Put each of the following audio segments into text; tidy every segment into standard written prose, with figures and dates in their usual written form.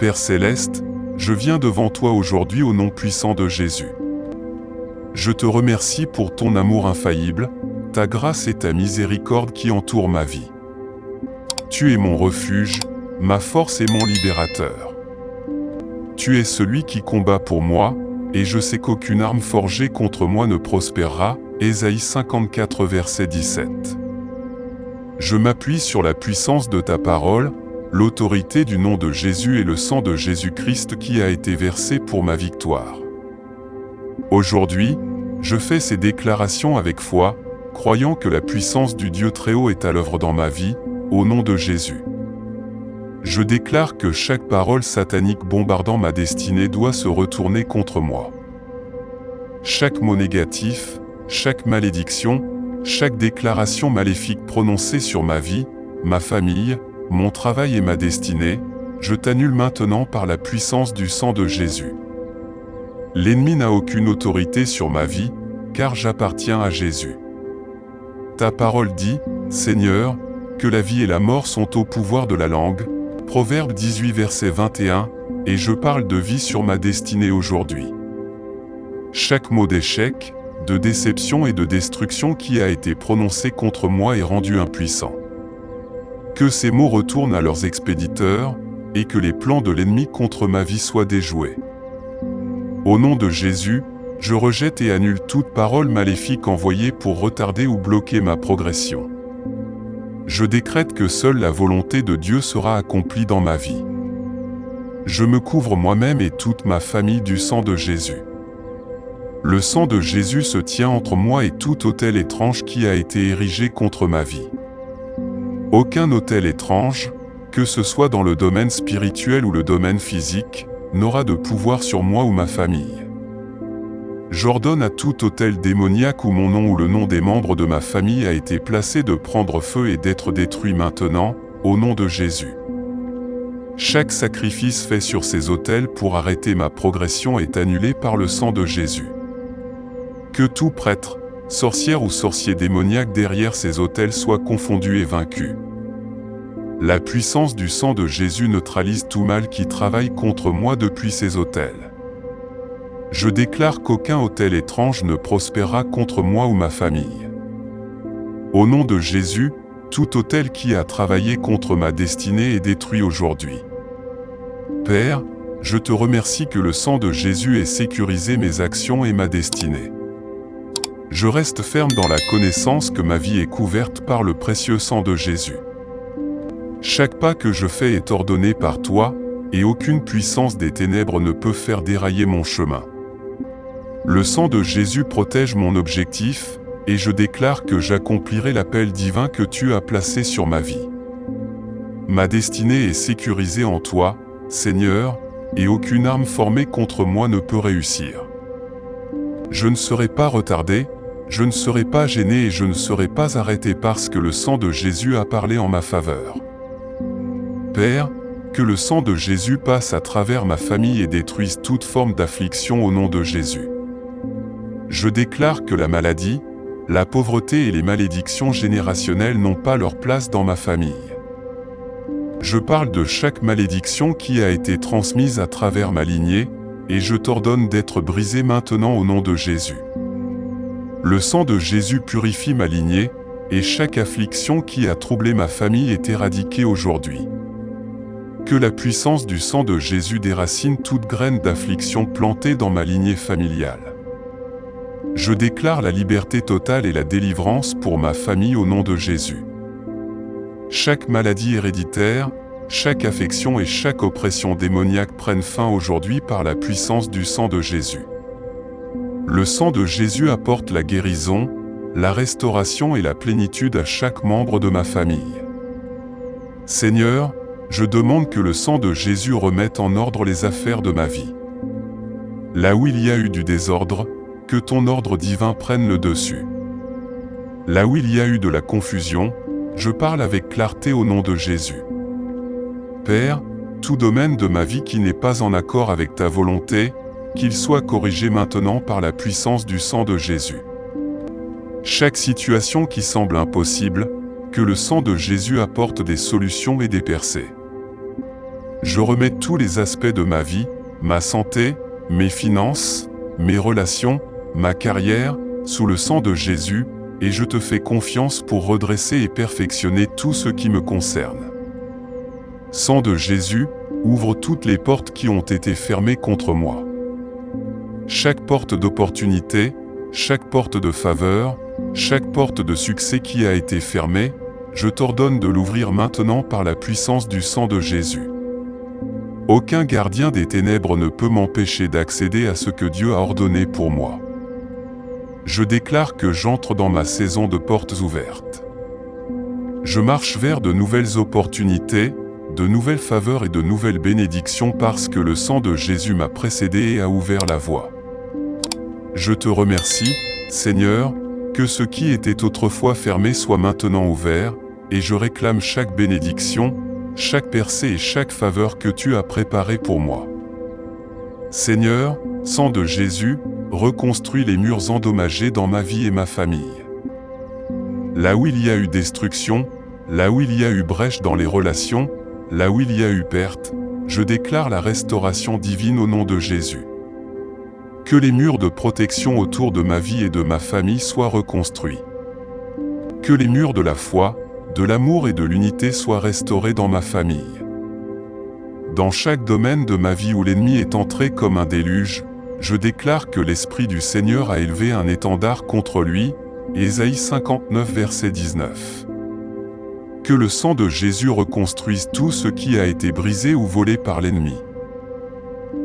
Père céleste, je viens devant toi aujourd'hui au nom puissant de Jésus. Je te remercie pour ton amour infaillible, ta grâce et ta miséricorde qui entourent ma vie. Tu es mon refuge, ma force et mon libérateur. Tu es celui qui combat pour moi, et je sais qu'aucune arme forgée contre moi ne prospérera. Ésaïe 54 verset 17. Je m'appuie sur la puissance de ta parole, l'autorité du nom de Jésus et le sang de Jésus-Christ qui a été versé pour ma victoire. Aujourd'hui, je fais ces déclarations avec foi, croyant que la puissance du Dieu Très-Haut est à l'œuvre dans ma vie, au nom de Jésus. Je déclare que chaque parole satanique bombardant ma destinée doit se retourner contre moi. Chaque mot négatif, chaque malédiction, chaque déclaration maléfique prononcée sur ma vie, ma famille, mon travail et ma destinée, je t'annule maintenant par la puissance du sang de Jésus. L'ennemi n'a aucune autorité sur ma vie, car j'appartiens à Jésus. Ta parole dit, Seigneur, que la vie et la mort sont au pouvoir de la langue, Proverbe 18 verset 21, et je parle de vie sur ma destinée aujourd'hui. Chaque mot d'échec, de déception et de destruction qui a été prononcé contre moi est rendu impuissant. Que ces mots retournent à leurs expéditeurs, et que les plans de l'ennemi contre ma vie soient déjoués. Au nom de Jésus, je rejette et annule toute parole maléfique envoyée pour retarder ou bloquer ma progression. Je décrète que seule la volonté de Dieu sera accomplie dans ma vie. Je me couvre moi-même et toute ma famille du sang de Jésus. Le sang de Jésus se tient entre moi et tout autel étrange qui a été érigé contre ma vie. Aucun autel étrange, que ce soit dans le domaine spirituel ou le domaine physique, n'aura de pouvoir sur moi ou ma famille. J'ordonne à tout autel démoniaque où mon nom ou le nom des membres de ma famille a été placé de prendre feu et d'être détruit maintenant, au nom de Jésus. Chaque sacrifice fait sur ces autels pour arrêter ma progression est annulé par le sang de Jésus. Que tout prêtre, sorcière ou sorcier démoniaque derrière ces autels soit confondu et vaincu. La puissance du sang de Jésus neutralise tout mal qui travaille contre moi depuis ces autels. Je déclare qu'aucun autel étrange ne prospérera contre moi ou ma famille. Au nom de Jésus, tout autel qui a travaillé contre ma destinée est détruit aujourd'hui. Père, je te remercie que le sang de Jésus ait sécurisé mes actions et ma destinée. Je reste ferme dans la connaissance que ma vie est couverte par le précieux sang de Jésus. Chaque pas que je fais est ordonné par toi, et aucune puissance des ténèbres ne peut faire dérailler mon chemin. Le sang de Jésus protège mon objectif, et je déclare que j'accomplirai l'appel divin que tu as placé sur ma vie. Ma destinée est sécurisée en toi, Seigneur, et aucune arme formée contre moi ne peut réussir. Je ne serai pas retardé, je ne serai pas gêné et je ne serai pas arrêté parce que le sang de Jésus a parlé en ma faveur. Père, que le sang de Jésus passe à travers ma famille et détruise toute forme d'affliction au nom de Jésus. Je déclare que la maladie, la pauvreté et les malédictions générationnelles n'ont pas leur place dans ma famille. Je parle de chaque malédiction qui a été transmise à travers ma lignée, et je t'ordonne d'être brisée maintenant au nom de Jésus. Le sang de Jésus purifie ma lignée, et chaque affliction qui a troublé ma famille est éradiquée aujourd'hui. Que la puissance du sang de Jésus déracine toute graine d'affliction plantée dans ma lignée familiale. Je déclare la liberté totale et la délivrance pour ma famille au nom de Jésus. Chaque maladie héréditaire, chaque affection et chaque oppression démoniaque prennent fin aujourd'hui par la puissance du sang de Jésus. Le sang de Jésus apporte la guérison, la restauration et la plénitude à chaque membre de ma famille. Seigneur, je demande que le sang de Jésus remette en ordre les affaires de ma vie. Là où il y a eu du désordre, que ton ordre divin prenne le dessus. Là où il y a eu de la confusion, je parle avec clarté au nom de Jésus. Père, tout domaine de ma vie qui n'est pas en accord avec ta volonté, qu'il soit corrigé maintenant par la puissance du sang de Jésus. Chaque situation qui semble impossible, que le sang de Jésus apporte des solutions et des percées. Je remets tous les aspects de ma vie, ma santé, mes finances, mes relations, ma carrière, sous le sang de Jésus, et je te fais confiance pour redresser et perfectionner tout ce qui me concerne. Sang de Jésus, ouvre toutes les portes qui ont été fermées contre moi. Chaque porte d'opportunité, chaque porte de faveur, chaque porte de succès qui a été fermée, je t'ordonne de l'ouvrir maintenant par la puissance du sang de Jésus. Aucun gardien des ténèbres ne peut m'empêcher d'accéder à ce que Dieu a ordonné pour moi. Je déclare que j'entre dans ma saison de portes ouvertes. Je marche vers de nouvelles opportunités, de nouvelles faveurs et de nouvelles bénédictions parce que le sang de Jésus m'a précédé et a ouvert la voie. Je te remercie, Seigneur, que ce qui était autrefois fermé soit maintenant ouvert, et je réclame chaque bénédiction, chaque percée et chaque faveur que tu as préparée pour moi. Seigneur, sang de Jésus, reconstruis les murs endommagés dans ma vie et ma famille. Là où il y a eu destruction, là où il y a eu brèche dans les relations, là où il y a eu perte, je déclare la restauration divine au nom de Jésus. Que les murs de protection autour de ma vie et de ma famille soient reconstruits. Que les murs de la foi, de l'amour et de l'unité soient restaurés dans ma famille. Dans chaque domaine de ma vie où l'ennemi est entré comme un déluge, je déclare que l'Esprit du Seigneur a élevé un étendard contre lui, Ésaïe 59 verset 19. Que le sang de Jésus reconstruise tout ce qui a été brisé ou volé par l'ennemi.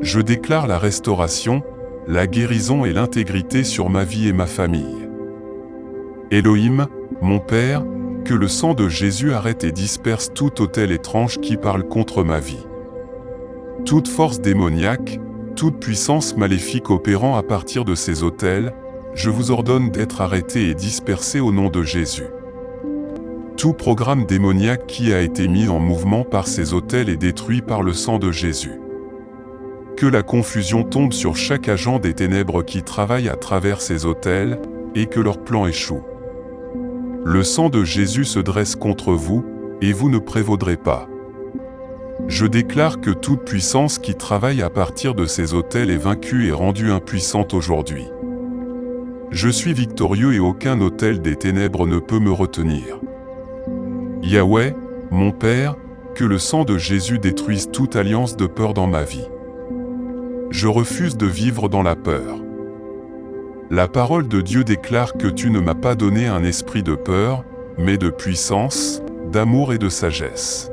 Je déclare la restauration, la guérison et l'intégrité sur ma vie et ma famille. Elohim, mon Père, que le sang de Jésus arrête et disperse tout autel étrange qui parle contre ma vie. Toute force démoniaque, toute puissance maléfique opérant à partir de ces autels, je vous ordonne d'être arrêtés et dispersés au nom de Jésus. Tout programme démoniaque qui a été mis en mouvement par ces autels est détruit par le sang de Jésus. Que la confusion tombe sur chaque agent des ténèbres qui travaille à travers ces autels, et que leur plan échoue. Le sang de Jésus se dresse contre vous, et vous ne prévaudrez pas. Je déclare que toute puissance qui travaille à partir de ces autels est vaincue et rendue impuissante aujourd'hui. Je suis victorieux et aucun autel des ténèbres ne peut me retenir. Yahweh, mon Père, que le sang de Jésus détruise toute alliance de peur dans ma vie. Je refuse de vivre dans la peur. La parole de Dieu déclare que tu ne m'as pas donné un esprit de peur, mais de puissance, d'amour et de sagesse.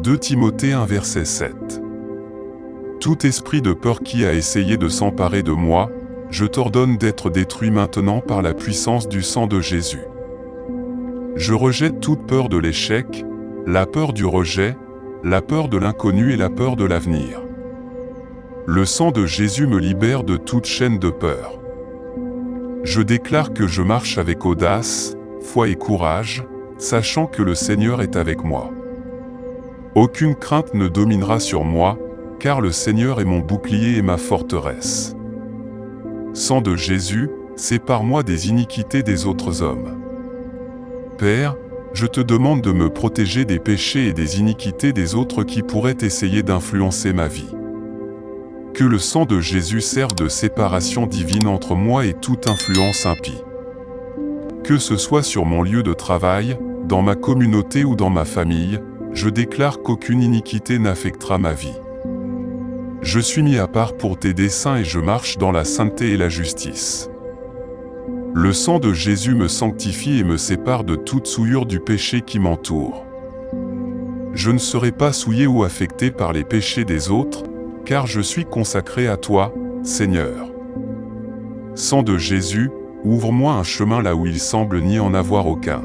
2 Timothée 1 verset 7. Tout esprit de peur qui a essayé de s'emparer de moi, je t'ordonne d'être détruit maintenant par la puissance du sang de Jésus. Je rejette toute peur de l'échec, la peur du rejet, la peur de l'inconnu et la peur de l'avenir. Le sang de Jésus me libère de toute chaîne de peur. Je déclare que je marche avec audace, foi et courage, sachant que le Seigneur est avec moi. Aucune crainte ne dominera sur moi, car le Seigneur est mon bouclier et ma forteresse. Sang de Jésus, sépare-moi des iniquités des autres hommes. Père, je te demande de me protéger des péchés et des iniquités des autres qui pourraient essayer d'influencer ma vie. Que le sang de Jésus serve de séparation divine entre moi et toute influence impie. Que ce soit sur mon lieu de travail, dans ma communauté ou dans ma famille, je déclare qu'aucune iniquité n'affectera ma vie. Je suis mis à part pour tes desseins et je marche dans la sainteté et la justice. Le sang de Jésus me sanctifie et me sépare de toute souillure du péché qui m'entoure. Je ne serai pas souillé ou affecté par les péchés des autres, car je suis consacré à toi, Seigneur. Sang de Jésus, ouvre-moi un chemin là où il semble n'y en avoir aucun.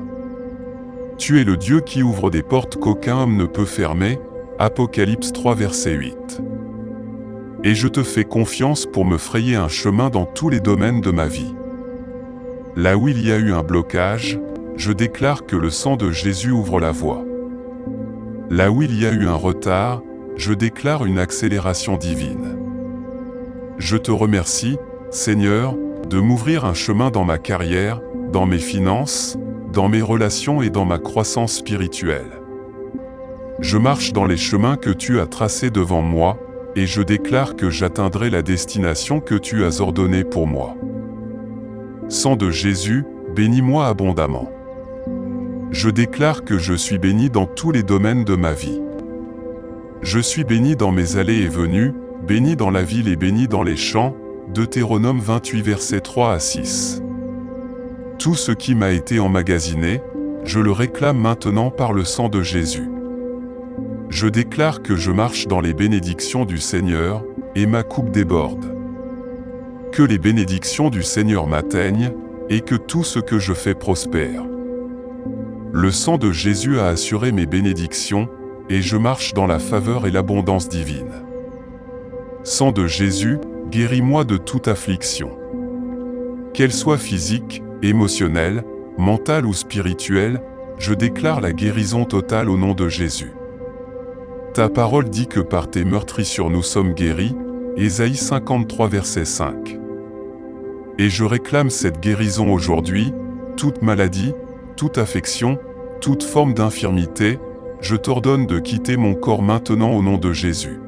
Tu es le Dieu qui ouvre des portes qu'aucun homme ne peut fermer, Apocalypse 3 verset 8. Et je te fais confiance pour me frayer un chemin dans tous les domaines de ma vie. Là où il y a eu un blocage, je déclare que le sang de Jésus ouvre la voie. Là où il y a eu un retard, je déclare une accélération divine. Je te remercie, Seigneur, de m'ouvrir un chemin dans ma carrière, dans mes finances, dans mes relations et dans ma croissance spirituelle. Je marche dans les chemins que tu as tracés devant moi, et je déclare que j'atteindrai la destination que tu as ordonnée pour moi. Sang de Jésus, bénis-moi abondamment. Je déclare que je suis béni dans tous les domaines de ma vie. Je suis béni dans mes allées et venues, béni dans la ville et béni dans les champs. Deutéronome 28 versets 3 à 6. Tout ce qui m'a été emmagasiné, je le réclame maintenant par le sang de Jésus. Je déclare que je marche dans les bénédictions du Seigneur, et ma coupe déborde. Que les bénédictions du Seigneur m'atteignent, et que tout ce que je fais prospère. Le sang de Jésus a assuré mes bénédictions, et je marche dans la faveur et l'abondance divine. Sang de Jésus, guéris-moi de toute affliction. Qu'elle soit physique, émotionnelle, mentale ou spirituelle, je déclare la guérison totale au nom de Jésus. Ta parole dit que par tes meurtrissures nous sommes guéris, Ésaïe 53 verset 5. Et je réclame cette guérison aujourd'hui, toute maladie, toute affection, toute forme d'infirmité, je t'ordonne de quitter mon corps maintenant au nom de Jésus.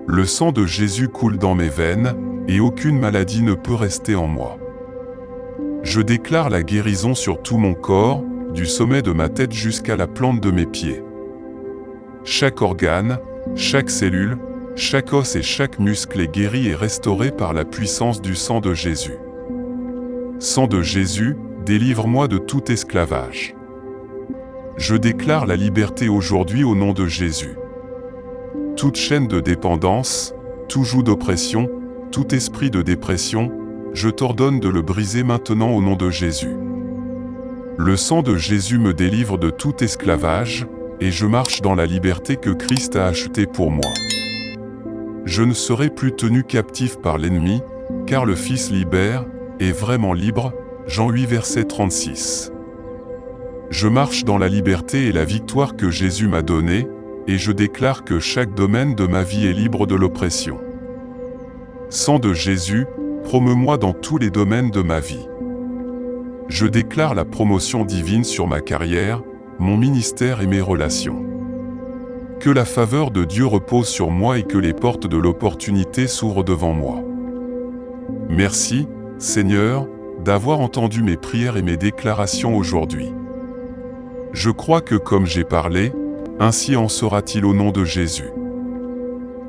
Le sang de Jésus coule dans mes veines, et aucune maladie ne peut rester en moi. Je déclare la guérison sur tout mon corps, du sommet de ma tête jusqu'à la plante de mes pieds. Chaque organe, chaque cellule, chaque os et chaque muscle est guéri et restauré par la puissance du sang de Jésus. Sang de Jésus, délivre-moi de tout esclavage. Je déclare la liberté aujourd'hui au nom de Jésus. Toute chaîne de dépendance, tout joug d'oppression, tout esprit de dépression, je t'ordonne de le briser maintenant au nom de Jésus. Le sang de Jésus me délivre de tout esclavage, et je marche dans la liberté que Christ a achetée pour moi. Je ne serai plus tenu captif par l'ennemi, car le Fils libère, est vraiment libre, Jean 8 verset 36. Je marche dans la liberté et la victoire que Jésus m'a donnée, et je déclare que chaque domaine de ma vie est libre de l'oppression. Sang de Jésus, promeus-moi dans tous les domaines de ma vie. Je déclare la promotion divine sur ma carrière, mon ministère et mes relations. Que la faveur de Dieu repose sur moi et que les portes de l'opportunité s'ouvrent devant moi. Merci, Seigneur, d'avoir entendu mes prières et mes déclarations aujourd'hui. Je crois que comme j'ai parlé, ainsi en sera-t-il au nom de Jésus.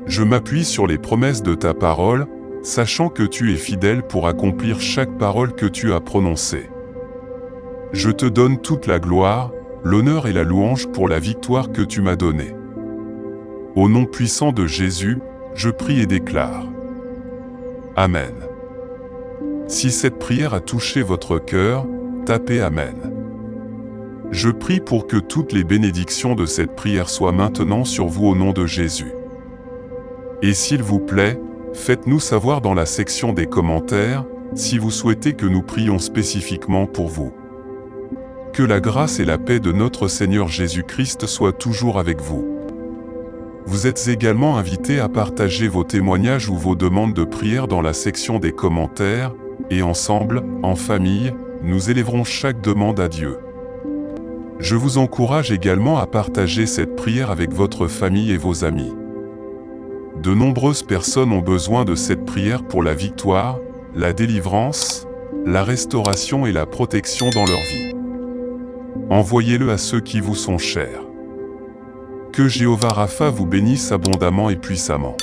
Je m'appuie sur les promesses de ta parole, sachant que tu es fidèle pour accomplir chaque parole que tu as prononcée. Je te donne toute la gloire, l'honneur et la louange pour la victoire que tu m'as donnée. Au nom puissant de Jésus, je prie et déclare. Amen. Si cette prière a touché votre cœur, tapez Amen. Je prie pour que toutes les bénédictions de cette prière soient maintenant sur vous au nom de Jésus. Et s'il vous plaît, faites-nous savoir dans la section des commentaires, si vous souhaitez que nous prions spécifiquement pour vous. Que la grâce et la paix de notre Seigneur Jésus-Christ soient toujours avec vous. Vous êtes également invités à partager vos témoignages ou vos demandes de prière dans la section des commentaires, et ensemble, en famille, nous élèverons chaque demande à Dieu. Je vous encourage également à partager cette prière avec votre famille et vos amis. De nombreuses personnes ont besoin de cette prière pour la victoire, la délivrance, la restauration et la protection dans leur vie. Envoyez-le à ceux qui vous sont chers. Que Jéhovah Rapha vous bénisse abondamment et puissamment.